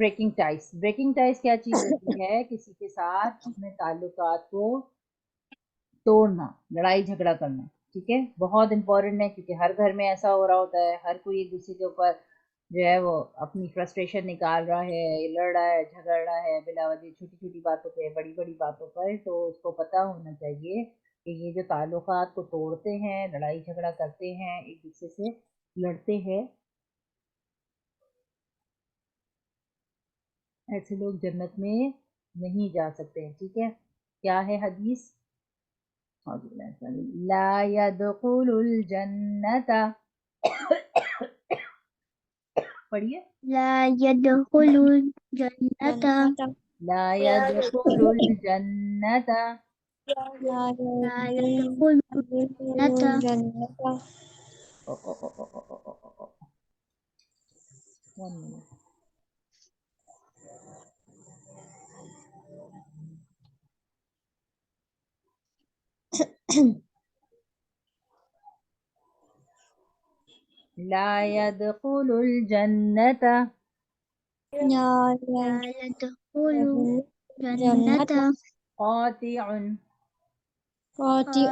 Breaking ties کیا چیز ہوتی ہے؟ کسی کے ساتھ اپنے تعلقات کو توڑنا، لڑائی جھگڑا کرنا، ٹھیک ہے، بہت امپورٹنٹ ہے کیونکہ ہر گھر میں ایسا ہو رہا ہوتا ہے، ہر کوئی ایک دوسرے کے اوپر جو ہے وہ اپنی فرسٹریشن نکال رہا ہے، لڑ رہا ہے، جھگڑ رہا ہے بلا وجہ چھوٹی چھوٹی باتوں پہ، بڑی بڑی باتوں پر. تو اس کو پتہ ہونا چاہیے کہ یہ جو تعلقات کو توڑتے ہیں، لڑائی جھگڑا کرتے ہیں، ایک دوسرے سے لڑتے ہیں، ایسے لوگ جنت میں نہیں جا سکتے ہیں. ٹھیک ہے، کیا ہے حدیث؟ لا يدخل الجنت، پڑھیے، لا يدخل الجنة لا يدخل الجنت. لا يدخل الجنة One minute. لا يدخل الجنت لا يدخل الجنة قاطع. قاطع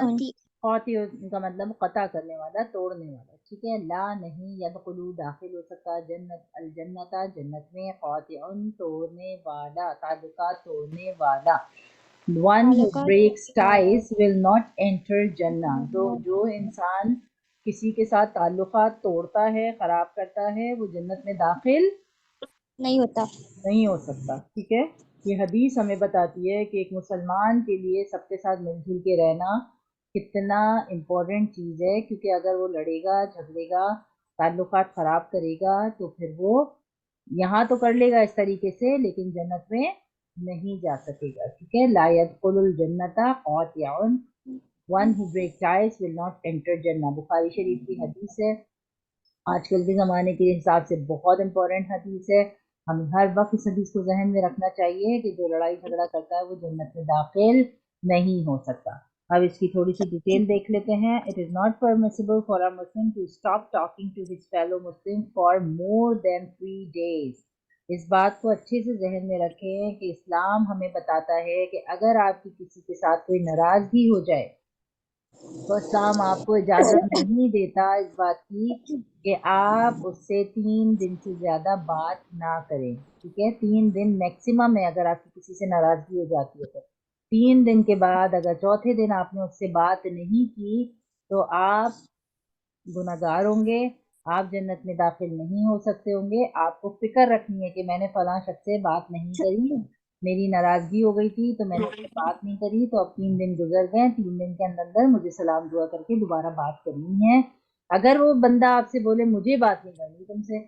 قاطع کا مطلب قطع کرنے والا، توڑنے والا. ٹھیک ہے، لا نہیں، يدخل داخل ہو سکتا جنت، الجنت جنت میں، قاطع توڑنے والا، تعلقات توڑنے والا. One who breaks ties will not enter Jannah. تو جو انسان کسی کے ساتھ تعلقات توڑتا ہے، خراب کرتا ہے، وہ جنت میں داخل نہیں ہوتا. نہیں ہو سکتا. ٹھیک ہے، یہ حدیث ہمیں بتاتی ہے کہ ایک مسلمان کے لیے سب کے ساتھ مل جل کے رہنا کتنا امپورٹنٹ چیز ہے، کیونکہ اگر وہ لڑے گا، جھگڑے گا، تعلقات خراب کرے گا تو پھر وہ یہاں تو کر لے گا اس طریقے سے، لیکن جنت میں نہیں جا سکے گا. ٹھیک ہے، لا يدخل الجنت قاطع. One who breaks ties will not enter Jannah. بخاری شریف کی حدیث ہے، آج کل کے زمانے کے حساب سے بہت امپورٹنٹ حدیث ہے. ہمیں ہر وقت اس حدیث کو ذہن میں رکھنا چاہیے کہ جو لڑائی جھگڑا کرتا ہے وہ جنت میں داخل نہیں ہو سکتا. اب اس کی تھوڑی سی ڈیٹیل دیکھ لیتے ہیں. It is not permissible for a Muslim to stop talking to his fellow Muslim for more than 3 days. اس بات کو اچھے سے ذہن میں رکھیں کہ اسلام ہمیں بتاتا ہے کہ اگر آپ کی کسی کے ساتھ کوئی ناراضگی ہو جائے تو اسلام آپ کو اجازت نہیں دیتا اس بات کی کہ آپ اس سے 3 دن سے زیادہ بات نہ کریں. ٹھیک ہے، 3 دن میکسیمم ہے. اگر آپ کی کسی سے ناراضگی ہو جاتی ہے تو 3 دن کے بعد اگر چوتھے دن آپ نے اس سے بات نہیں کی تو آپ گناہگار ہوں گے، آپ جنت میں داخل نہیں ہو سکتے ہوں گے. آپ کو فکر رکھنی ہے کہ میں نے فلاں شخص سے بات نہیں کری، میری ناراضگی ہو گئی تھی تو میں نے اس سے بات نہیں کری، تو اب 3 دن گزر گئے، 3 دن کے اندر اندر مجھے سلام دعا کر کے دوبارہ بات کرنی ہے. اگر وہ بندہ آپ سے بولے مجھے بات نہیں کرنی تم سے،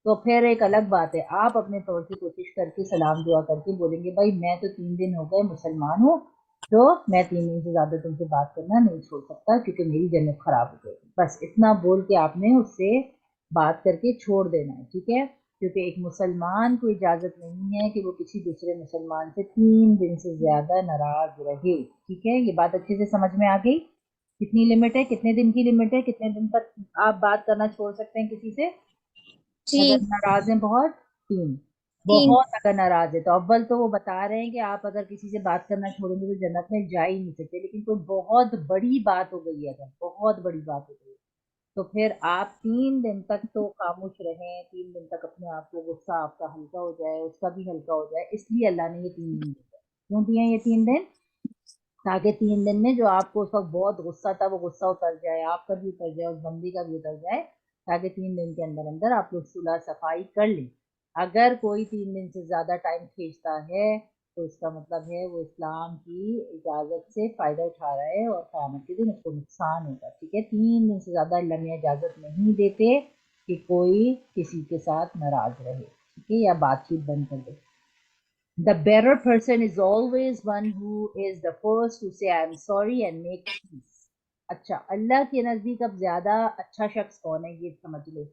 تو پھر ایک الگ بات ہے، آپ اپنے طور سے کوشش کر کے سلام دعا کر کے بولیں گے بھائی میں تو 3 دن ہو گئے مسلمان ہوں، تو میں 3 دن سے زیادہ تم سے بات کرنا نہیں چھوڑ سکتا کیونکہ میری جنت خراب ہو گئی. بس اتنا بول کے آپ نے اس سے بات کر کے چھوڑ دینا ہے. ٹھیک ہے، کیونکہ ایک مسلمان کو اجازت نہیں ہے کہ وہ کسی دوسرے مسلمان سے 3 دن سے زیادہ ناراض رہے. ٹھیک ہے، یہ بات اچھے سے سمجھ میں آ گئی؟ کتنی لمٹ ہے، کتنے دن کی لمٹ ہے، کتنے دن تک آپ بات کرنا چھوڑ سکتے ہیں کسی سے اگر ناراض ہیں بہت؟ 3. بہت اگر ناراض ہے تو اول تو وہ بتا رہے ہیں کہ آپ اگر کسی سے بات کرنا چھوڑیں گے تو جنت میں جا ہی نہیں سکتے، لیکن کوئی بہت بڑی بات ہو گئی ہے، اگر بہت بڑی بات ہو گئی تو پھر آپ 3 دن تک تو خاموش رہیں. 3 دن تک اپنے آپ کو غصہ آپ کا ہلکا ہو جائے، اس کا بھی ہلکا ہو جائے. اس لیے اللہ نے یہ 3 دن دیے. کیوں دیے ہیں یہ 3 دن؟ تاکہ 3 دن میں جو آپ کو اس وقت بہت غصہ تھا وہ غصہ اتر جائے، آپ کا بھی اتر جائے، اس بندی کا بھی اتر جائے، تاکہ 3 دن کے اندر اندر آپ لوگ صلح صفائی کر لیں. اگر کوئی 3 دن سے زیادہ ٹائم کھینچتا ہے تو اس کا مطلب ہے وہ اسلام کی اجازت سے فائدہ اٹھا رہا ہے اور قیامت کے دن اس کو نقصان ہوگا. ٹھیک ہے، 3 دن سے زیادہ اللہ نے اجازت نہیں دیتے کہ کوئی کسی کے ساتھ ناراض رہے. ٹھیک ہے، یا بات چیت بند کر دے. The better person is always one who is the first to say I'm sorry and make peace. اچھا، اللہ کے نزدیک اب زیادہ اچھا شخص کون ہے یہ سمجھ لو.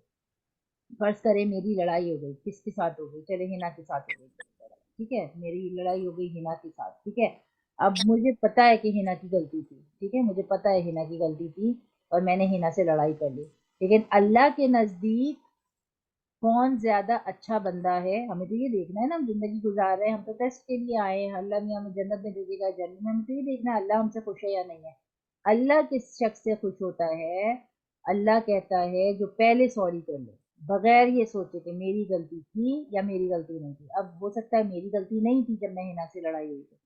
فرض کریں میری لڑائی ہو گئی، کس کے ساتھ ہو گئی؟ چلے ہنا کے ساتھ ہو گئی. ٹھیک ہے، میری لڑائی ہو گئی ہنا کے ساتھ. ٹھیک ہے، اب مجھے پتا ہے کہ ہنا کی غلطی تھی. ٹھیک ہے، مجھے پتا ہے ہنا کی غلطی تھی اور میں نے ہنا سے لڑائی کر لی، لیکن اللہ کے نزدیک کون زیادہ اچھا بندہ ہے. ہمیں تو یہ دیکھنا ہے نا، ہم زندگی گزار رہے ہیں، ہم تو ٹیسٹ کے لیے آئے ہیں. اللہ میاں ہمیں جنت میں بھیجے گا، جنت میں ہمیں تو یہ دیکھنا ہے اللہ ہم سے خوش ہے یا نہیں ہے. اللہ کس شخص سے خوش ہوتا ہے؟ اللہ کہتا ہے جو پہلے سوری کر لے بغیر یہ سوچے کہ میری غلطی تھی یا میری غلطی نہیں تھی. اب ہو سکتا ہے میری غلطی نہیں تھی جب میں ہنا سے لڑائی ہوئی تھی،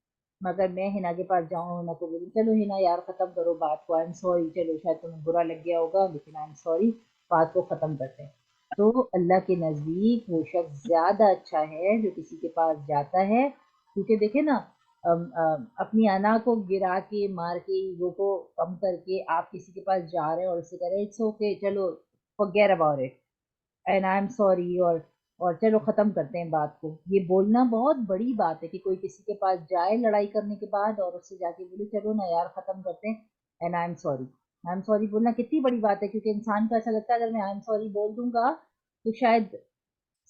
مگر میں ہنا کے پاس جاؤں، ہنا کو بولوں چلو ہنا یار ختم کرو بات کو، آئی ایم سوری، چلو شاید تمہیں برا لگ گیا ہوگا لیکن آئی ایم سوری، بات کو ختم کرتے ہیں. تو اللہ کے نزدیک وہ شخص زیادہ اچھا ہے جو کسی کے پاس جاتا ہے. کیونکہ دیکھیں نا، اپنی انا کو گرا کے مار کے ایگو کو کم کر کے آپ کسی کے پاس جا رہے ہیں اور اسے کہہ رہے ہیں اٹس اوکے، چلو forget about it and I am sorry, اور چلو ختم کرتے ہیں بات کو. یہ بولنا بہت بڑی بات ہے کہ کوئی کسی کے پاس جائے لڑائی کرنے کے بعد اور اس سے جا کے بولے چلو نا یار ختم کرتے ہیں and I am sorry. I am sorry بولنا کتنی بڑی بات ہے، کیونکہ انسان کو ایسا لگتا ہے اگر میں آئی ایم سوری بول دوں گا تو شاید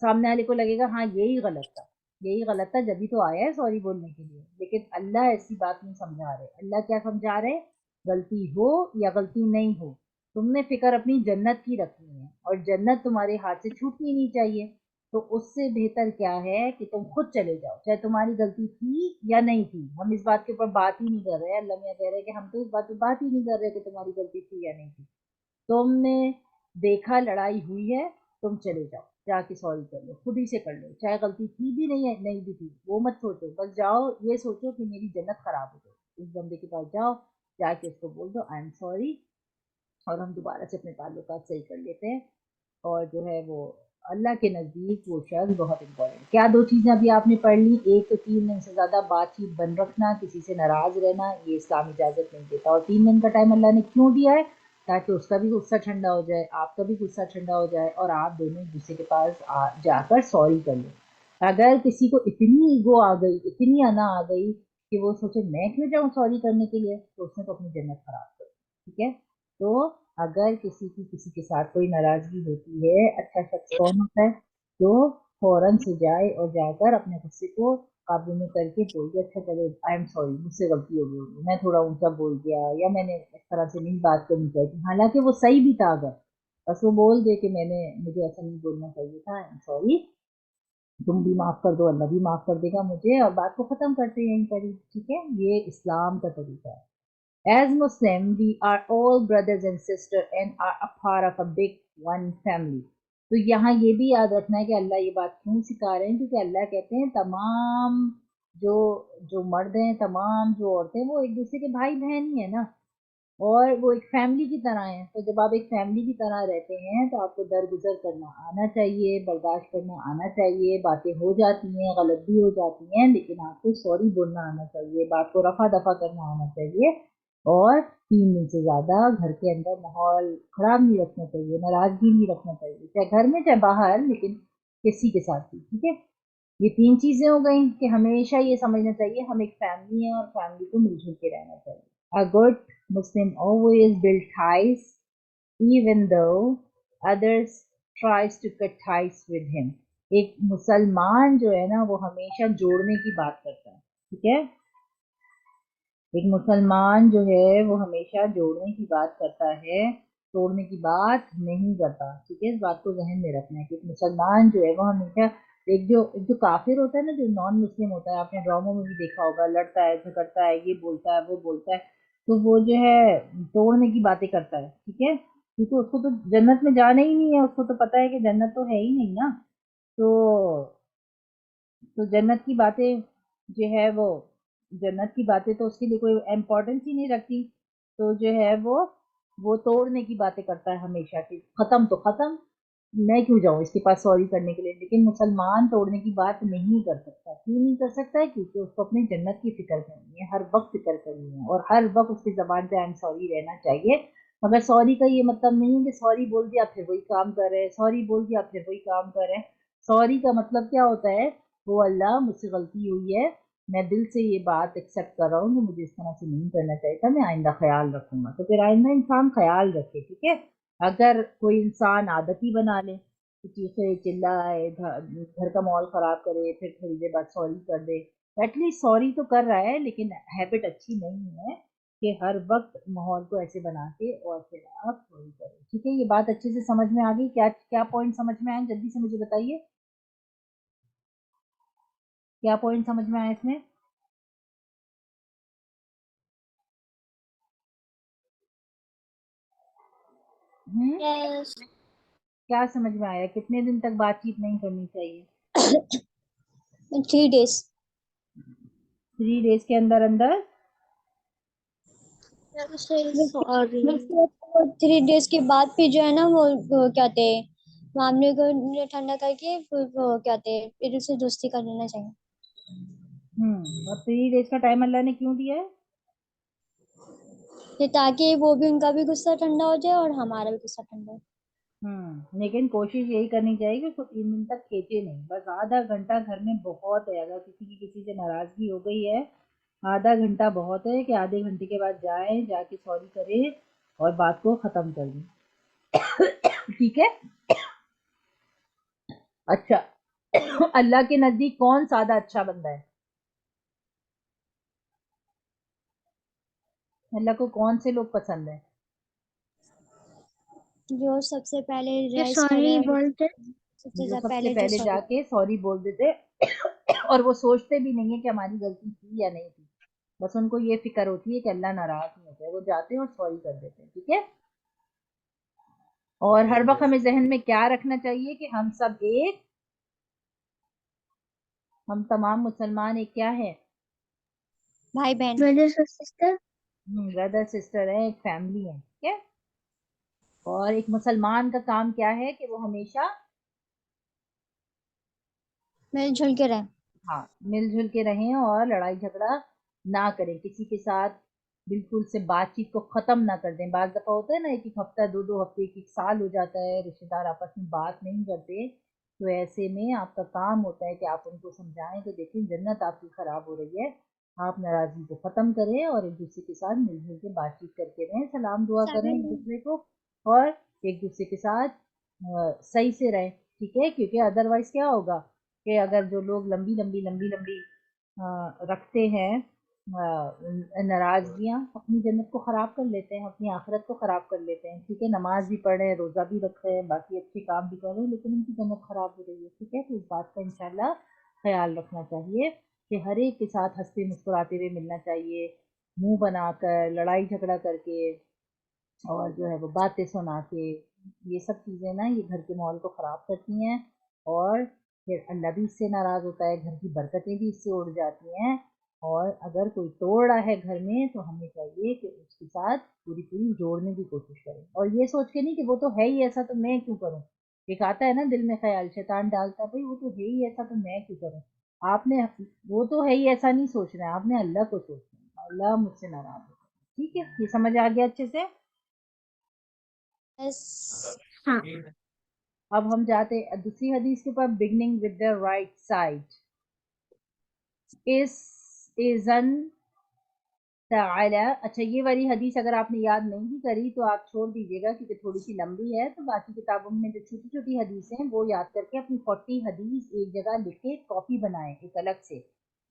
سامنے والے کو لگے گا ہاں یہی غلط تھا، یہی غلط تھا جبھی تو آیا ہے سوری بولنے کے لیے. لیکن اللہ ایسی بات نہیں سمجھا رہے. اللہ کیا سمجھا رہے؟ غلطی ہو یا غلطی نہیں ہو، تم نے فکر اپنی جنت کی رکھنی ہے اور جنت تمہارے ہاتھ سے چھوٹنی نہیں چاہیے. تو اس سے بہتر کیا ہے کہ تم خود چلے جاؤ چاہے تمہاری غلطی تھی یا نہیں تھی. ہم اس بات کے اوپر بات ہی نہیں کر رہے. اللہ میاں کہہ رہے کہ ہم تو اس بات پہ بات ہی نہیں کر رہے کہ تمہاری غلطی تھی یا نہیں تھی. تم نے دیکھا لڑائی ہوئی ہے، تم چلے جاؤ جا کے سوری کر لو، خود ہی سے کر لو، چاہے غلطی تھی بھی نہیں ہے نہیں بھی تھی وہ مت سوچو، بس جاؤ یہ سوچو کہ میری جنت خراب ہو گئی. اس بندے کے پاس جاؤ، جا کے اس کو بول دو آئی ایم سوری، اور ہم دوبارہ سے اپنے تعلقات صحیح کر لیتے ہیں. اور جو ہے وہ اللہ کے نزدیک وہ شخص بہت امپورٹنٹ. کیا دو چیزیں ابھی آپ نے پڑھ لی؟ ایک تو 3 دن سے زیادہ بات چیت بند رکھنا، کسی سے ناراض رہنا، یہ اسلام اجازت نہیں دیتا. اور 3 دن کا ٹائم اللہ نے کیوں دیا ہے؟ تاکہ اس کا بھی غصہ ٹھنڈا ہو جائے، آپ کا بھی غصہ ٹھنڈا ہو جائے، اور آپ دونوں ایک دوسرے کے پاس جا کر سوری کر لیں. اگر کسی کو اتنی ایگو آ گئی، اتنی انا آ گئی کہ وہ سوچے میں کیوں جاؤں سوری کرنے کے لیے، تو اس نے تو اپنی جنت خراب کر دی. ٹھیک ہے؟ تو اگر کسی کی کسی کے ساتھ کوئی ناراضگی ہوتی ہے، اچھا شخص کون ہوتا ہے؟ جو فوراً سے جائے اور جا کر اپنے غصے کو قابو میں کر کے بول دے اچھا چلے آئی ایم سوری، مجھ سے غلطی ہو گئی، میں تھوڑا اونچا بول گیا یا میں نے اس طرح سے نہیں بات کرنی چاہیے، حالانکہ وہ صحیح بھی تھا. اگر بس وہ بول دے کہ مجھے ایسا نہیں بولنا چاہیے تھا، آئی ایم سوری، تم بھی معاف کر دو، اللہ بھی معاف کر دے گا مجھے، اور بات کو ختم کرتے ہیں یہیں پر ہی. ٹھیک ہے؟ یہ اسلام کا طریقہ ہے. As Muslim, we are all brothers and sisters and are a part of a big one family. تو یہاں یہ بھی یاد رکھنا ہے کہ اللہ یہ بات کیوں سکھا رہے ہیں، کیونکہ اللہ کہتے ہیں تمام جو جو مرد ہیں، تمام جو عورتیں، وہ ایک دوسرے کے بھائی بہن ہی ہیں نا، اور وہ ایک فیملی کی طرح ہیں. تو جب آپ ایک فیملی کی طرح رہتے ہیں تو آپ کو درگزر کرنا آنا چاہیے، برداشت کرنا آنا چاہیے. باتیں ہو جاتی ہیں، غلط بھی ہو جاتی ہیں، لیکن آپ کو سوری بولنا آنا چاہیے، بات کو رفع دفع کرنا آنا چاہیے. اور 3 دن سے زیادہ گھر کے اندر ماحول خراب نہیں رکھنا چاہیے، ناراضگی نہیں رکھنا چاہیے، چاہے گھر میں چاہے باہر، لیکن کسی کے ساتھ بھی. ٹھیک ہے؟ یہ 3 چیزیں ہو گئیں کہ ہمیشہ یہ سمجھنا چاہیے ہم ایک فیملی ہیں اور فیملی کو مل جل کے رہنا چاہیے. A good Muslim always build ties even though others tries to cut ties with him. ایک مسلمان جو ہے نا وہ ہمیشہ جوڑنے کی بات کرتا ہے. ٹھیک ہے؟ ایک مسلمان جو ہے وہ ہمیشہ جوڑنے کی بات کرتا ہے، توڑنے کی بات نہیں کرتا. ٹھیک ہے؟ اس بات کو ذہن میں رکھنا ہے کہ ایک مسلمان جو ہے وہ ہمیشہ ایک جو کافر ہوتا ہے نا، جو نان مسلم ہوتا ہے، آپ نے ڈراموں میں بھی دیکھا ہوگا، لڑتا ہے جھگڑتا ہے، یہ بولتا ہے وہ بولتا ہے، تو وہ جو ہے توڑنے کی باتیں کرتا ہے. ٹھیک ہے؟ کیونکہ اس کو تو جنت میں جانا ہی نہیں ہے، اس کو تو پتا ہے کہ جنت تو ہے ہی نہیں نا. تو جنت کی باتیں جو ہے وہ جنت کی باتیں تو اس کے لیے کوئی امپورٹنس ہی نہیں رکھتی. تو جو ہے وہ توڑنے کی باتیں کرتا ہے ہمیشہ، کہ ختم تو ختم، میں کیوں جاؤں اس کے پاس سوری کرنے کے لیے. لیکن مسلمان توڑنے کی بات نہیں کر سکتا. کیوں نہیں کر سکتا ہے؟ کیونکہ اس کو اپنی جنت کی فکر کرنی ہے، ہر وقت فکر کرنی ہے، اور ہر وقت اس کی زبان پہ آئی ایم سوری رہنا چاہیے. مگر سوری کا یہ مطلب نہیں ہے کہ سوری بول دیا پھر وہی کام کر رہے، سوری بول دیا پھر وہی کام کر رہے. سوری کا مطلب کیا ہوتا ہے؟ وہ اللہ مجھ سے غلطی ہوئی ہے، میں دل سے یہ بات ایکسیپٹ کر رہا ہوں کہ مجھے اس طرح سے نہیں کرنا چاہیے تھا، میں آئندہ خیال رکھوں گا. تو پھر آئندہ انسان خیال رکھے. ٹھیک ہے؟ اگر کوئی انسان عادت ہی بنا لے، چیخے چلائے، گھر کا ماحول خراب کرے، پھر تھوڑی دیر بعد سوری کر دے، ایٹ لیسٹ سوری تو کر رہا ہے لیکن ہیبٹ اچھی نہیں ہے. کہ ہر وقت ماحول کو ایسے بنا کے اور پھر آپ تھوڑی کریں. ٹھیک ہے, یہ بات اچھے سے سمجھ میں آ گئی؟ کیا کیا پوائنٹ سمجھ میں آئے جلدی سے مجھے بتائیے, کیا پوائنٹ سمجھ میں آئے اس میں؟ کیا سمجھ میں آیا؟ کتنے دن تک بات چیت نہیں کرنی چاہیے؟ 3 days. 3 days کے اندر 3 days کے بعد پھر جو ہے نا وہ کہتے ہیں معاملے کو ٹھنڈا کر کے وہ کہتے ہیں پھر اسے دوستی کر لینا چاہیے. اور 3 days کا ٹائم اللہ نے کیوں دیا ہے؟ تاکہ وہ بھی ان کا بھی غصہ ٹھنڈا ہو جائے اور ہمارا بھی غصہ ٹھنڈا ہو. لیکن کوشش یہی کرنی چاہیے کہ اس کو 3 دن تک کھینچے نہیں, بس آدھا گھنٹہ گھر میں بہت ہے. اگر کسی سے ناراضگی ہو گئی ہے, آدھا گھنٹہ بہت ہے کہ آدھے گھنٹے کے بعد جائیں, جا کے سوری کریں اور بات کو ختم کر دیں. ٹھیک ہے. اچھا, اللہ کے نزدیک کون سادہ اچھا بندہ ہے؟ اللہ کو کون سے لوگ پسند ہیں؟ جو سب سے پہلے جو سب سے پہلے جا کے سوری بول دیتے اور وہ سوچتے بھی نہیں ہے کہ ہماری غلطی تھی یا نہیں تھی, بس ان کو یہ فکر ہوتی ہے کہ اللہ ناراض نہیں ہوتا ہے, وہ جاتے ہیں اور سوری کر دیتے ہیں. ٹھیک ہے. اور ہر وقت ہمیں ذہن میں کیا رکھنا چاہیے کہ ہم سب ایک, ہم تمام مسلمان ایک کیا ہے؟ بھائی بہن, برادر سسٹر ہے, ایک فیملی ہے. ٹھیک ہے. اور ایک مسلمان کا کام کیا ہے کہ وہ ہمیشہ مل جل کے رہیں. ہاں, مل جل کے رہیں اور لڑائی جھگڑا نہ کریں, کسی کے ساتھ بالکل سے بات چیت کو ختم نہ کر دیں. بعض دفعہ ہوتا ہے نا, ایک ہفتہ 2 ہفتے, ایک سال ہو جاتا ہے, رشتے دار آپس میں بات نہیں کرتے, تو ایسے میں آپ کا کام ہوتا ہے کہ آپ ان کو سمجھائیں کہ دیکھیں جنت آپ کی خراب ہو رہی ہے, آپ ناراضگی کو ختم کریں اور ایک دوسرے کے ساتھ مل جل کے بات چیت کر کے رہیں, سلام دعا کریں ایک دوسرے کو اور ایک دوسرے کے ساتھ صحیح سے رہیں. ٹھیک ہے. کیونکہ ادروائز کیا ہوگا کہ اگر جو لوگ لمبی لمبی رکھتے ہیں ناراضگیاں, اپنی جنت کو خراب کر لیتے ہیں, اپنی آخرت کو خراب کر لیتے ہیں. ٹھیک ہے. نماز بھی پڑھ رہے ہیں, روزہ بھی رکھ رہے ہیں, باقی اچھے کام بھی کر رہے ہیں, لیکن ان کی جنت خراب ہو رہی ہے. ٹھیک ہے. تو اس بات کا انشاءاللہ خیال رکھنا چاہیے کہ ہر ایک کے ساتھ ہنستے مسکراتے ہوئے ملنا چاہیے, منہ بنا کر, لڑائی جھگڑا کر کے اور جو ہے وہ باتیں سنا کے. یہ سب چیزیں نا یہ گھر کے ماحول کو خراب کرتی ہیں اور پھر اللہ بھی اس سے ناراض ہوتا ہے, گھر کی برکتیں بھی اس سے اڑ جاتی ہیں. اور اگر کوئی توڑ رہا ہے گھر میں تو ہمیں چاہیے کہ اس کے ساتھ پوری جوڑنے کی کوشش کریں, اور یہ سوچ کے نہیں کہ وہ تو ہے ہی ایسا تو میں کیوں کروں. ایک آتا ہے نا دل میں خیال, شیطان ڈالتا ہے بھائی وہ تو ہے ہی ایسا تو میں کیوں کروں. آپ نے وہ تو ہے ہی ایسا نہیں سوچنا ہے, آپ نے اللہ کو سوچنا ہے, اللہ مجھ سے ناراض ہوتا ہے. ٹھیک ہے. یہ سمجھ آ گیا اچھے سے؟ ہاں. اب ہم جاتے دوسری حدیث کے اوپر, beginning with the right side. اذن تعالی. اچھا, یہ والی حدیث اگر آپ نے یاد نہیں کری تو آپ چھوڑ دیجیے گا کیونکہ تھوڑی سی لمبی ہے, تو باقی کتابوں میں جو چھوٹی چھوٹی حدیثیں ہیں وہ یاد کر کے اپنی 40 حدیث ایک جگہ لکھ کے کاپی بنائیں ایک الگ سے,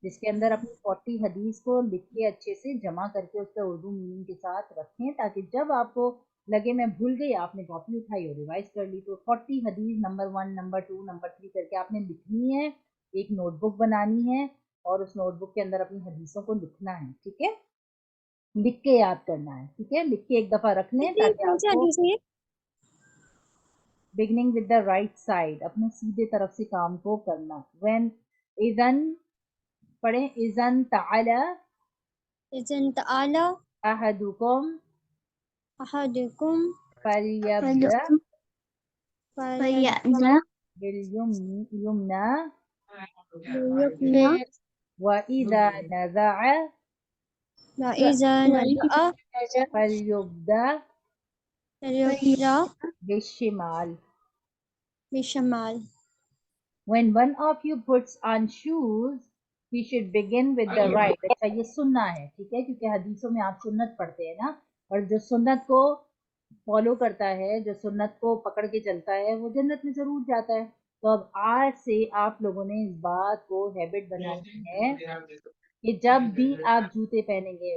جس کے اندر اپنی 40 حدیث کو لکھ کے اچھے سے جمع کر کے اس کا اردو میننگ کے ساتھ رکھیں, تاکہ جب آپ کو لگے میں بھول گئی, آپ نے کاپی اٹھائی اور ریوائز کر لی, تو 40 حدیث نمبر 1 نمبر 2 نمبر 3 کر کے آپ نے لکھنی ہے, ایک نوٹ بک بنانی ہے اور اس نوٹ بک کے اندر اپنی حدیثوں کو لکھنا ہے. ٹھیک ہے. لکھ کے یاد کرنا ہے. ٹھیک ہے. لکھ کے ایک دفعہ رکھ لیں تاکہ آپ کو beginning with the right side, اپنے سیدھے طرف سے کام کو کرنا. وین اذن پڑھیں, اذن تعالی احدکم فلیبدأ بالیمنی وَإِذَا نَزَعَ فَلْيُبْدَأْ بِالشِّمَالِ. When one of you puts on shoes, he should begin with the right. اچھا, یہ سننا ہے. ٹھیک ہے. کیونکہ حدیثوں میں آپ سنت پڑھتے ہیں نا, اور جو سنت کو فالو کرتا ہے, جو سنت کو پکڑ کے چلتا ہے, وہ جنت میں ضرور جاتا ہے. تو اب آج سے آپ لوگوں نے اس بات کو ہیبٹ بنانی ہے کہ جب بھی آپ جوتے پہنیں گے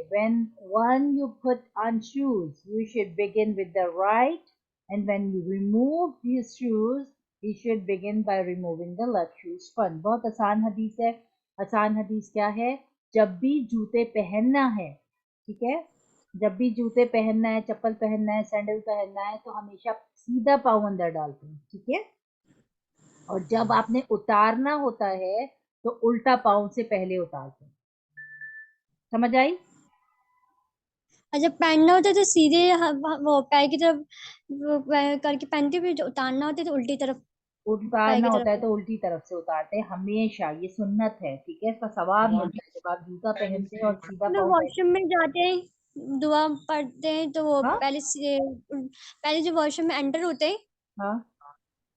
when you put on shoes you should begin with the right and when you remove these shoes you should begin by removing the left shoes first. بہت آسان حدیث ہے. آسان حدیث کیا ہے؟ جب بھی جوتے پہننا ہے، ٹھیک ہے، جب بھی جوتے پہننا ہے، چپل پہننا ہے، سینڈل پہننا ہے تو ہمیشہ سیدھا پاؤں اندر ڈالتے ہیں، ٹھیک ہے، اور جب آپ نے اتارنا ہوتا ہے تو الٹا پاؤں سے پہلے اتارتے ہیں. سمجھ آئی؟ اور جب پہننا ہوتا ہے تو سیدھے وہ پیر کی طرف کر کے پہنتے، پھر جو اتارنا ہوتا ہے تو الٹی طرف پیر اتارنا کی ہوتا ہے طرف. تو الٹی طرف سے اتارتے ہیں ہمیشہ، یہ سنت ہے، ٹھیک ہے، اس کا ثواب ملتا ہے جب آپ جوتا پہنتے ہیں اور سیدھا میں پاؤں واش پہنتے روم میں جاتے ہیں دعا پڑھتے ہیں تو وہ ہیں. ہاں پہلے جو واش روم میں انٹر ہوتے ہیں ہاں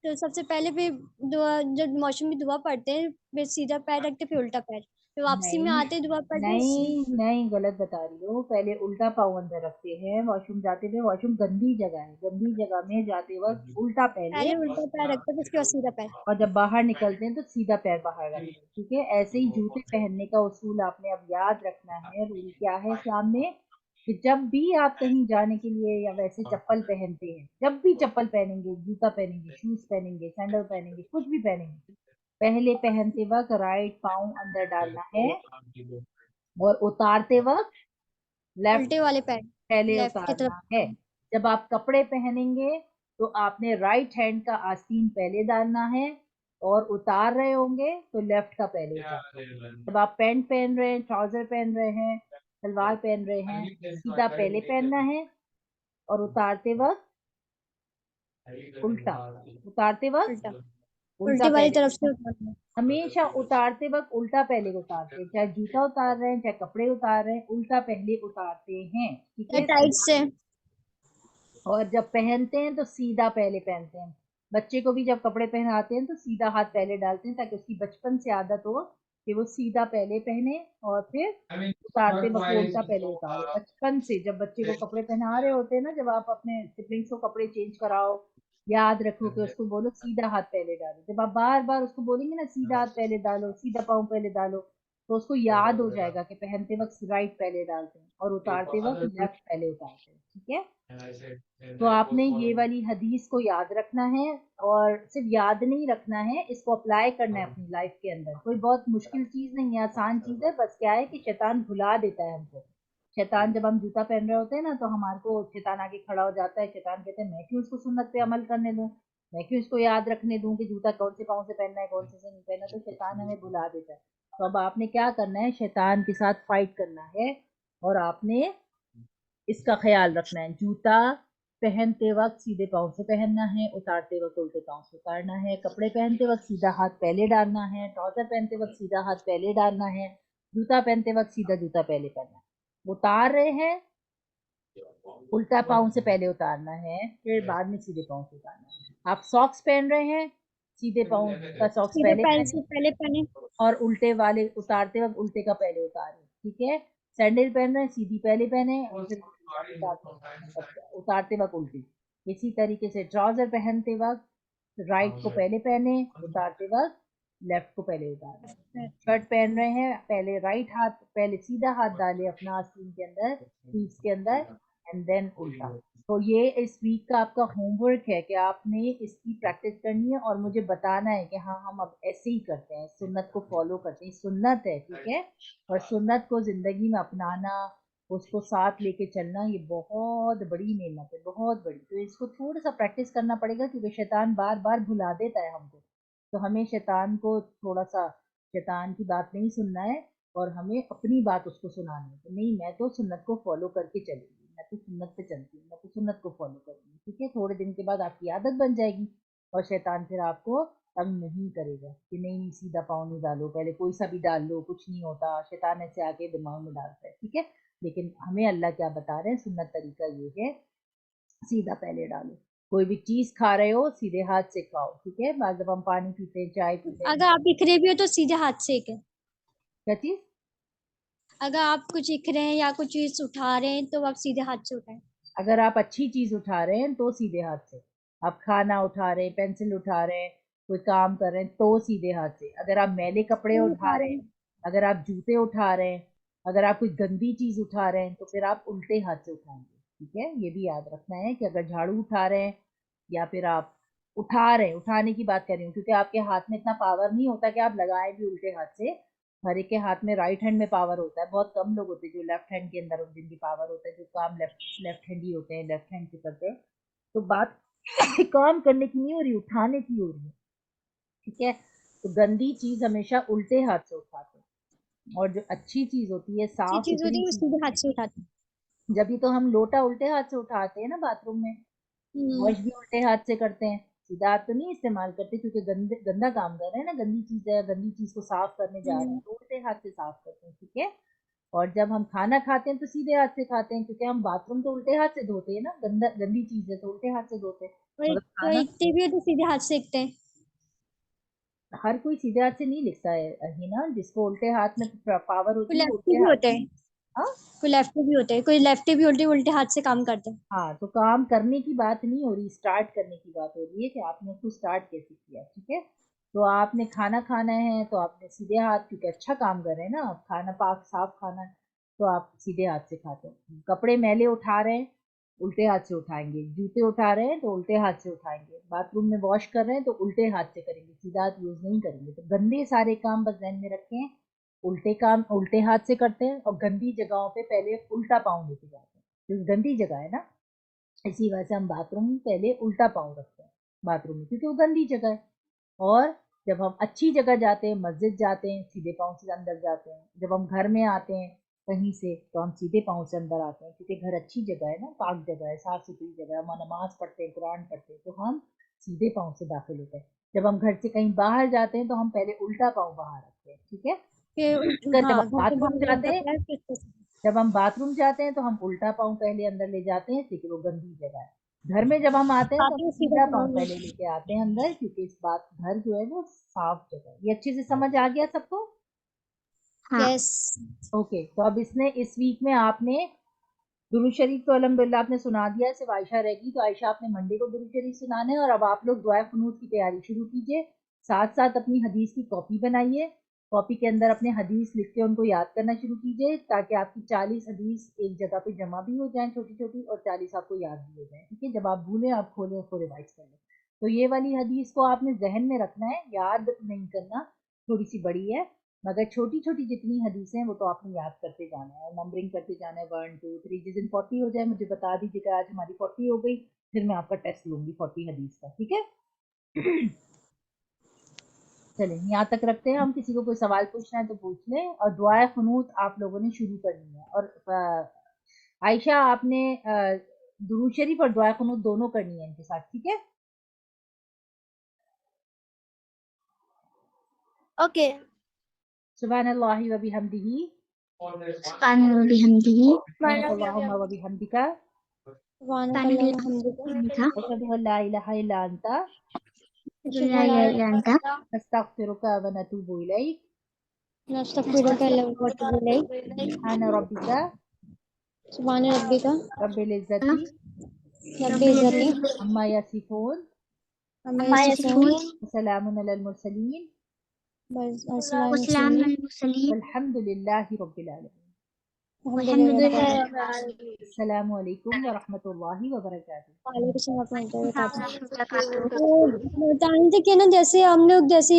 تو سب سے پہلے پھر دعا، جب واش روم میں دعا پڑھتے ہیں پھر سیدھا پیر رکھتے پھر الٹا پیر، پھر واپسی میں نہیں آتے دعا پڑھتے. نہیں نہیں، غلط بتا رہی ہو. پہلے الٹا پاؤں اندر رکھتے ہیں، واش روم جاتے تھے، واش روم گندی جگہ ہے، گندی جگہ میں جاتے وقت الٹا پہلے، پہلے الٹا پیر رکھتے پھر اس کے بعد سیدھا پیر. اور جب باہر نکلتے ہیں تو سیدھا پیر باہر رکھتے ہیں، ٹھیک ہے. ایسے ہی جوتے پہننے کا اصول آپ نے اب یاد رکھنا ہے. رول کیا ہے اسلام میں کہ جب بھی آپ کہیں جانے کے لیے یا ویسے چپل پہنتے ہیں، جب بھی چپل پہنیں گے، جوتا پہنیں گے، شوز پہنیں گے، سینڈل پہنیں گے، کچھ بھی پہنیں گے، پہلے پہنتے وقت رائٹ پاؤں اندر ڈالنا ہے اور اتارتے وقت لیفٹ الٹے والے پیر پہلے لیفٹ کی اتارنا ہے. طرف. جب آپ کپڑے پہنیں گے تو آپ نے رائٹ ہینڈ کا آستین پہلے ڈالنا ہے اور اتار رہے ہوں گے تو لیفٹ کا پہلے اتارنا ہے. جب آپ پینٹ پہن رہے ہیں، ٹراؤزر پہن رہے ہیں، سلوار پہن رہے ہیں، سیدھا پہلے پہننا ہے اور اتارتے وقت الٹا، اتارتے وقت الٹا الٹا الٹی والی پہلے. طرف سے اتارنا. ہمیشہ اتارتے وقت الٹا پہلے اتارتے ہیں، چاہے جوتا اتار رہے ہیں چاہے کپڑے اتار رہے ہیں، الٹا پہلے اتارتے ہیں، ٹھیک ہے. ٹائٹ سے. اور جب پہنتے ہیں تو سیدھا پہلے پہنتے ہیں. بچے کو بھی جب کپڑے پہناتے ہیں تو سیدھا ہاتھ پہلے ڈالتے ہیں تاکہ اس کی بچپن سے عادت ہو کہ وہ سیدھا پہلے پہنے اور پھر اتارتے وقت وہ الٹا پہلے اتارے. بچپن سے جب بچے کو کپڑے پہنا رہے ہوتے ہیں نا، جب آپ اپنے سبلنگس کو کپڑے چینج کراؤ، یاد رکھو کہ اس کو بولو سیدھا ہاتھ پہلے ڈالو. جب آپ بار بار اس کو بولیں گے نا سیدھا ہاتھ پہلے ڈالو، سیدھا پاؤں پہلے ڈالو، تو اس کو یاد ہو جائے گا کہ پہنتے وقت رائٹ پہلے ڈالتے ہیں اور اتارتے وقت لیفٹ پہلے اتارتے ہیں، ٹھیک ہے. تو آپ نے یہ والی حدیث کو یاد رکھنا ہے اور صرف یاد نہیں رکھنا ہے، اس کو اپلائی کرنا ہے اپنی لائف کے اندر. کوئی بہت مشکل چیز نہیں ہے، آسان چیز ہے. بس کیا ہے کہ شیطان بھلا دیتا ہے ہم کو. شیطان جب ہم جوتا پہن رہے ہوتے ہیں نا تو ہمارے کو شیطان آگے کھڑا ہو جاتا ہے. شیطان کہتے ہیں میں کیوں اس کو سنت پہ عمل کرنے دوں، میں کیوں اس کو یاد رکھنے دوں کہ جوتا کون سے پاؤں سے پہننا ہے کون سے نہیں پہننا. تو شیطان ہمیں بھلا دیتا ہے. تو اب آپ نے کیا کرنا ہے، شیطان کے ساتھ فائٹ کرنا ہے اور آپ نے اس کا خیال رکھنا ہے. جوتا پہنتے وقت سیدھے پاؤں سے پہننا ہے، اتارتے وقت الٹے پاؤں سے اتارنا ہے. کپڑے پہنتے وقت سیدھا ہاتھ پہلے ڈالنا ہے. ٹراؤزر پہنتے وقت سیدھا ہاتھ پہلے ڈالنا ہے. جوتا پہنتے وقت سیدھا جوتا پہلے پہننا ہے. اتار رہے ہیں الٹا پاؤں سے پہلے اتارنا ہے، پھر بعد میں سیدھے پاؤں سے اتارنا ہے. آپ ساکس پہن رہے ہیں، سیدھے پاؤں کا ساکس سیدھے پہلے پیر پہنے سے پہلے پہنے. اور الٹے والے اتارتے وقت الٹے کا پہلے اتارے، ٹھیک ہے. سینڈل پہن رہے ہیں سیدھی پہلے پہنے اور پھر اتارتے وقت الٹی. اسی طریقے سے ٹراؤزر پہنتے وقت رائٹ کو پہلے پہنے، اتارتے وقت لیفٹ کو پہلے اتارے. شرٹ پہن رہے ہیں، پہلے رائٹ ہاتھ، پہلے سیدھا ہاتھ ڈالے اپنا آستین کے اندر، پیس کے اندر، اینڈ دین الٹا. تو یہ اس ویک کا آپ کا ہوم ورک ہے کہ آپ نے اس کی پریکٹس کرنی ہے اور مجھے بتانا ہے کہ ہاں ہم اب ایسے ہی کرتے ہیں، سنت کو فالو کرتے ہیں. سنت ہے، ٹھیک ہے، اور سنت کو زندگی میں اپنانا، اس کو ساتھ لے کے چلنا، یہ بہت بڑی نعمت ہے، بہت بڑی. تو اس کو تھوڑا سا پریکٹس کرنا پڑے گا کیونکہ شیطان بار بار بھلا دیتا ہے ہم کو. تو ہمیں شیطان کو تھوڑا سا، شیطان کی بات نہیں سننا ہے اور ہمیں اپنی بات اس کو سنانی ہے کہ نہیں میں تو سنت کو فالو کر کے چلوں گی، میں تو سنت پہ چلتی ہوں، میں تو سنت کو فالو کروں گی، ٹھیک ہے. تھوڑے دن کے بعد آپ کی عادت بن جائے گی اور شیطان پھر آپ کو تنگ نہیں کرے گا کہ نہیں سیدھا پاؤں نہیں ڈالو، پہلے کوئی سا بھی ڈال لو کچھ نہیں ہوتا. شیطان ایسے آ کے دماغ میں ڈالتا ہے، ٹھیک ہے. لیکن ہمیں اللہ کیا بتا رہے ہیں، سنت طریقہ یہ ہے سیدھا پہلے ڈالو. کوئی بھی چیز کھا رہے ہو سیدھے ہاتھ سے کھاؤ، ٹھیک ہے. بعض جب ہم پانی پیتے ہیں، چائے پیتے ہیں. اگر آپ بکھرے بھی ہو تو سیدھے ہاتھ سے کے. کیا چیز؟ اگر آپ کچھ لکھ رہے ہیں یا کچھ چیز اٹھا رہے ہیں تو آپ سیدھے ہاتھ سے اٹھائیں. اگر آپ اچھی چیز اٹھا رہے ہیں تو سیدھے ہاتھ سے. آپ کھانا اٹھا رہے ہیں، پینسل اٹھا رہے ہیں، کوئی کام کر رہے ہیں تو سیدھے ہاتھ سے. اگر آپ میلے کپڑے فون اٹھا اٹھا رہے رہے ہیں، ہیں. اگر آپ جوتے اٹھا رہے ہیں، اگر آپ کوئی گندی چیز اٹھا رہے ہیں تو پھر آپ الٹے ہاتھ سے اٹھائیں گے. ٹھیک ہے، یہ بھی یاد رکھنا ہے کہ اگر جھاڑو اٹھا رہے ہیں یا پھر آپ اٹھا رہے ہیں، اٹھانے کی بات کر رہی ہوں کیونکہ آپ کے ہاتھ میں اتنا پاور نہیں ہوتا کہ آپ لگائیں بھی الٹے ہاتھ سے. ہر ایک کے ہاتھ میں رائٹ ہینڈ میں پاور ہوتا ہے. بہت کم لوگ ہوتے ہیں جو لیفٹ ہینڈ کے اندر جن کی پاور ہوتا ہے، جو کام لیفٹ ہینڈ ہی ہوتے ہیں، لیفٹ ہینڈ سے کرتے ہیں. تو بات کام کرنے کی نہیں ہو رہی، اٹھانے کی ہو رہی ہے. ٹھیک ہے، تو گندی چیز ہمیشہ الٹے ہاتھ سے اٹھاتے ہیں، اور جو اچھی چیز ہوتی ہے، صاف چیز ہوتی ستھری ہے وہ چیز، سیدھے ہاتھ سے اٹھاتے جبھی تو ہم لوٹا الٹے ہاتھ سے اٹھاتے ہیں نا باتھ روم میں، ہیں. واش بھی الٹے ہاتھ سے کرتے ہیں، سیدھا ہاتھ تو نہیں استعمال کرتے کیونکہ گندا کام کر رہے ہیں نا، گندی چیز ہے، گندی چیز کو صاف کرنے جا رہے ہیں تو الٹے ہاتھ سے صاف کرتے ہیں. ٹھیک ہے، اور جب ہم کھانا کھاتے ہیں تو سیدھے ہاتھ سے کھاتے ہیں کیونکہ ہم باتھ روم تو الٹے ہاتھ سے دھوتے ہیں نا، گندی چیز ہے تو الٹے ہاتھ سے دھوتے ہیں. اور مگر کھانا لکھتے بھی ہو تو سیدھے ہاتھ سے لکھتے ہیں. ہر کوئی سیدھے ہاتھ سے نہیں لکھتا ہے نا، جس کو الٹے ہاتھ میں پاور کوئی ہوتی ہے وہ لیفٹ الٹے بھی ہاتھ. ہوتے ہیں، ہاں کوئی لیفٹ بھی ہوتے ہیں، کوئی لیفٹ بھی الٹے ہاتھ سے کام کرتے ہیں. ہاں، تو کام کرنے کی بات نہیں ہو رہی، اسٹارٹ کرنے کی بات ہو رہی ہے کہ آپ نے اس کو اسٹارٹ کیسے کیا. ٹھیک ہے، تو آپ نے کھانا کھانا ہے تو آپ نے سیدھے ہاتھ، کیونکہ اچھا کام کر رہے ہیں نا آپ، کھانا پاک صاف کھانا ہے تو آپ سیدھے ہاتھ سے کھاتے ہیں. کپڑے میلے اٹھا رہے ہیں الٹے ہاتھ سے اٹھائیں گے، جوتے اٹھا رہے ہیں تو الٹے ہاتھ سے اٹھائیں گے، باتھ روم میں واش کر رہے ہیں تو الٹے ہاتھ سے کریں گے، سیدھا ہاتھ یوز نہیں کریں گے. تو گندے سارے کام بس ذہن میں رکھیں، الٹے کام الٹے ہاتھ سے کرتے ہیں، اور گندی جگہوں پہ پہلے الٹا پاؤں لے کے جاتے ہیں کیونکہ گندی جگہ ہے نا. اسی وجہ سے ہم باتھ روم پہلے الٹا پاؤں رکھتے ہیں باتھ روم میں کیونکہ وہ گندی جگہ ہے. اور جب ہم اچھی جگہ جاتے ہیں، مسجد جاتے ہیں، سیدھے پاؤں سے اندر جاتے ہیں. جب ہم گھر میں آتے ہیں کہیں سے تو ہم سیدھے پاؤں سے اندر آتے ہیں کیونکہ گھر اچھی جگہ ہے نا، پاک جگہ ہے، صاف ستھری جگہ ہے، ہم نماز پڑھتے ہیں، قرآن پڑھتے ہیں تو ہم سیدھے پاؤں سے داخل ہوتے ہیں. جب ہم گھر سے کہیں باہر جاتے ہیں تو ہم پہلے الٹا پاؤں باہر رکھتے ہیں. ٹھیک ہے، پھر جب ہاں ہم گھر سے باتھ روم باہر جاتے الٹا ہیں، پیر پھر اس سے. جب ہم باتھ روم جاتے ہیں تو ہم الٹا پاؤں پہلے اندر لے جاتے ہیں کیونکہ وہ گندی جگہ ہے. گھر میں جب ہم آتے ہیں تو ساتھ ہم میں سیدھا سیدھا پاؤں پاؤں پہلے لے کے آتے ہیں اندر کیونکہ اس بات گھر جو ہے وہ صاف جگہ ہے. یہ اچھے سے سمجھ آ گیا سب کو؟ یس. اوکے، تو اب اس ویک میں آپ نے درود شریف تو الحمدللہ آپ نے سنا دیا، صرف عائشہ رہ گئی، تو عائشہ آپ نے منڈے کو درود شریف سنانے. اور اب آپ لوگ دعائے قنوت کی تیاری شروع کیجئے، ساتھ ساتھ اپنی حدیث کی کاپی بنائیے، کاپی کے اندر اپنے حدیث لکھ کے ان کو یاد کرنا شروع کیجئے تاکہ آپ کی 40 حدیث ایک جگہ پہ جمع بھی ہو جائیں چھوٹی چھوٹی، اور 40 آپ کو یاد بھی ہو جائیں. ٹھیک ہے، جب آپ بھولیں آپ کھولیں اس کو ریوائز کر لیں. تو یہ والی حدیث کو آپ نے ذہن میں رکھنا ہے، یاد نہیں کرنا، تھوڑی سی بڑی ہے مگر چھوٹی چھوٹی جتنی حدیثیں ہیں وہ تو آپ نے یاد کرتے جانا ہے، نمبرنگ کرتے جانا ہے 1 2 3. جس دن 40 ہو جائے مجھے بتا دیجیے کہ آج ہماری 40 ہو گئی، پھر میں آپ کا ٹیسٹ لوں گی 40 حدیث کا. ٹھیک ہے، چلیں یہاں تک رکھتے ہیں. ہم کسی کو کوئی سوال پوچھنا ہے تو پوچھ لیں، اور دعائے قنوت آپ لوگوں نے شروع کرنی ہے. اور عائشہ آپ نے درود شریف اور دعائے قنوت دونوں کرنی ہے ان کے ساتھ. ٹھیک ہے، اوکے. سبحان اللہ و بحمدہ، سبحان اللہ وبحمدہ، سبحانک اللہم و بحمدک، سبحانک اللہم وبحمدک، اشہد ان لا الہ الا انت، اشہد ان لا الہ الا انت، نستغفرک و نتوب الیک. نستغفرک و نتوب الیک. سبحان ربک سبحان ربک رب العزت رب العزت عما یصفون عما یصفون وسلام علی المرسلین والسلام علی المرسلین والحمد للہ رب العالمین. والحمد للہ رب العالمین. السلام علیکم ورحمۃ اللہ وبرکاتہ. وعلیکم السلام ورحمۃ اللہ وبرکاتہ. وہ بتا رہے تھے کہ نا جیسے ہم لوگ جیسے